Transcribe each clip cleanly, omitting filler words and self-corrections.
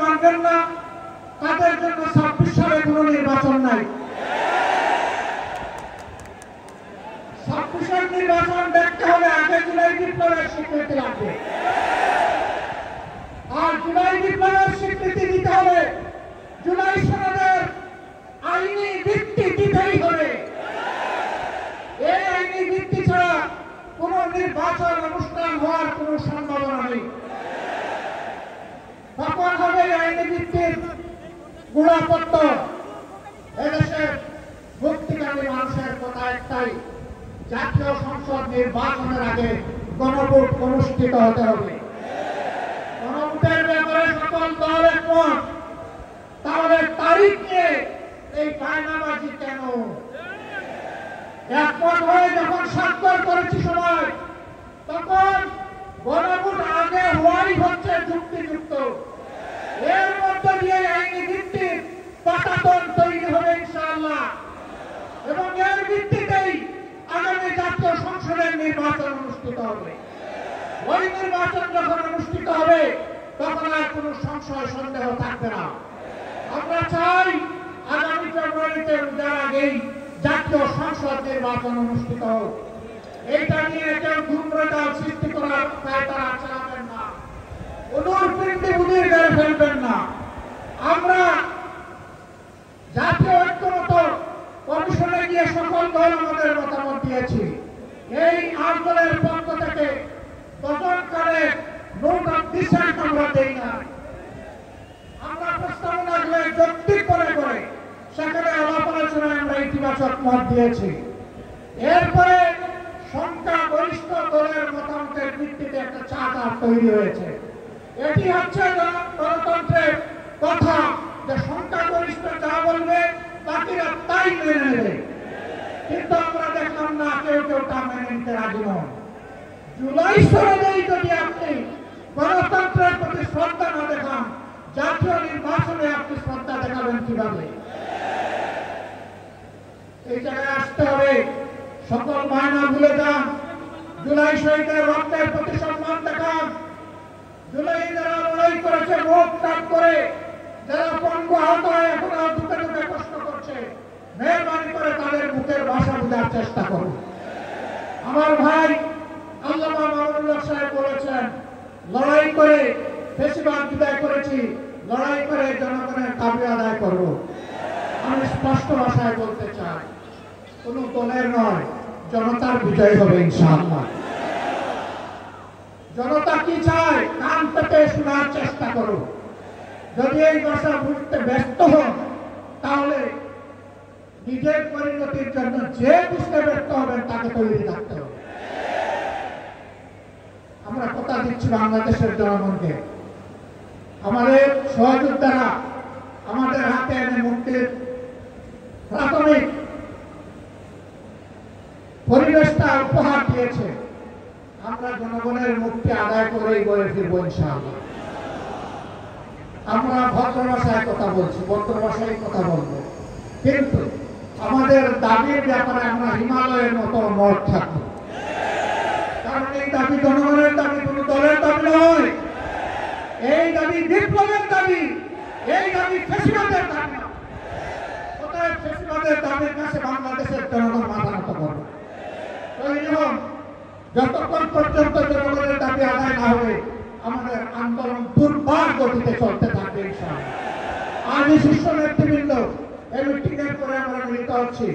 মানবেন না তাদের জন্য 26 সালে কোনো নির্বাচন নাই। 26 নির্বাচন দেখতে হলে আগে জুলাই বিপ্লবের স্বীকৃতি লাগবে। আর জুলাই বিপ্লবের স্বীকৃতি দিতে হলে জুলাই সনদের আইনি ভিত্তি দিতেই হবে। এই আইনি ভিত্তি ছাড়া কোন নির্বাচন অনুষ্ঠান হওয়ার কোন সম্ভাবনা নেই। তখন হবে আইনি ভিত্তির গুণাপত্র। এদেশের মুক্তিকামী মানুষের কথা একটাই, জাতীয় সংসদ নির্বাচনের আগে গণভোট অনুষ্ঠিত হতে হবে। গণভোটের ব্যাপারে সকল দল একমত, তাহলে তারিখ নিয়ে এই বায়নাবাজি কেন? একমত হয়ে যখন স্বাক্ষর করেছি সবাই, তখন গণভোট আগে হওয়াই হচ্ছে যুক্তিযুক্ত। এর মধ্য দিয়ে আইনি ভিত্তির পাটাতন তৈরি হবে ইনশাআল্লাহ, এবং এর ভিত্তিতেই আগামী জাতীয় সংসদের নির্বাচন অনুষ্ঠিত হবে। ওই নির্বাচন যখন অনুষ্ঠিত হবে তখন আর কোনো সংশয় সন্দেহ থাকবে না। আমরা চাই আগামী ফেব্রুয়ারিতে যার আগেই জাতীয় সংসদ নির্বাচন অনুষ্ঠিত হোক। এইটা নিয়ে কেউ ধূম্রজাল সৃষ্টি করার তারা চালাবেন না, অনুরপিণ্ডি বুঝিয়ে বেড়ে ফেলবেন না। আমরা জাতীয় ঐক্যমত কমিশনে গিয়ে সকল দল আমাদের মতামত দিয়েছি। এই আন্দোলনের পক্ষ থেকে তদন্তকালে নোট অফ ডিসেন্ট আমরা দেই না। আমরা প্রস্তাবনা যৌক্তিক করে সেখানে আলাপ আলোচনায় আমরা ইতিবাচক মত দিয়েছি। এরপরে সংখ্যাগরিষ্ঠ দলের মতামতের ভিত্তিতে একটা চার্টার তৈরি হয়েছে। এটি হচ্ছে গণতন্ত্রের কথা, যে সংখ্যাগরিষ্ঠ যা বলবে বাকিরা তাই মেনে নেবে। কিন্তু আমরা দেখলাম না কেউ তা মেনে নিতে রাজি নন। জুলাই সনদেই যদি আপনি গণতন্ত্রের প্রতি শ্রদ্ধা না দেখান, জাতীয় নির্বাচনে আপনি শ্রদ্ধা দেখাবেন কিভাবে? এই জায়গায় আসতে হবে। সকল বায়না ভুলে যান। জুলাই শহীদের রক্তের প্রতি সম্মান দেখান। জুলাই যারা লড়াই করেছে মুখ ত্যাগ করে, যারা পঙ্গু আহত হয়ে এখনো দুঃখে দুঃখে কষ্ট করছে, মেহরবানি করে তাদের মুখের ভাষা বোঝার চেষ্টা করুন। আমার ভাই আল্লামা মামুনুল্লাহ সাহেব বলেছেন, লড়াই করে ফ্যাসিবাদ বিদায় করেছি, লড়াই করে জনগণের দাবি আদায় করব। আমি স্পষ্ট ভাষায় বলতে চাই, কোন দলের নয়, জনতার বিজয় হবে ইনশাআল্লাহ। জনতা কি চায় কান পেতে শোনার চেষ্টা করো। যদি এই ভাষা বুঝতে ব্যস্ত হন, তাহলে নিজের পরিণতির জন্য যে বুঝতে ব্যর্থ হবেন তাকে তৈরি থাকতে হবে। আমরা কথা দিচ্ছি বাংলাদেশের জনগণকে, আমাদের সহযোদ্ধারা আমাদের হাতে এনে মুক্তির প্রাথমিক পরিবেশটা উপহার দিয়েছে। আমরা জনগণের মুক্তি আদায় করেই বলে ফিরবো ইনশাআল্লাহ। আমরা ভদ্র ভাষায় কথা বলছি, ভদ্র ভাষায় কথা বলবো, কিন্তু আমাদের দাবির ব্যাপারে আমরা হিমালয়ের মতো মত থাকবো। কারণ এই দাবি জনগণের দাবি, কোন দলের দাবি নয়। এই দাবি বিপ্লবের দাবি, এই দাবি ফ্যাসিবাদের দাবি না। অতএব ফ্যাসিবাদের দাবির কাছে বাংলাদেশের জনগণ মাথা নত করবে। যতক্ষণ পর্যন্ত জনগণের দাবি আদায় না হবে, আমাদের আন্দোলন দুর্বার গতিতে চলতে থাকবে ইনশাআল্লাহ। আজ শীর্ষ নেতৃবৃন্দ এই মিটিং এর পরে আমরা মিলিত হচ্ছি।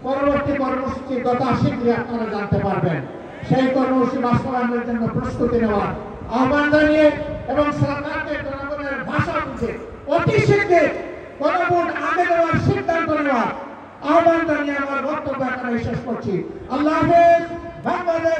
পরবর্তী কর্মসূচি যথা শীঘ্রই আপনারা জানতে পারবেন। সেই কর্মসূচি বাস্তবায়নের জন্য প্রস্তুতি নেওয়ার আহ্বান জানিয়ে এবং সরকারকে জনগণের ভাষা বুঝে অতি শীঘ্রই গণভোট আগে দেওয়ার সিদ্ধান্ত নেওয়ার আহ্বান জানিয়ে আমার বক্তব্য এখানে শেষ করছি। আল্লাহ হাফেজ। বাংলাদেশ।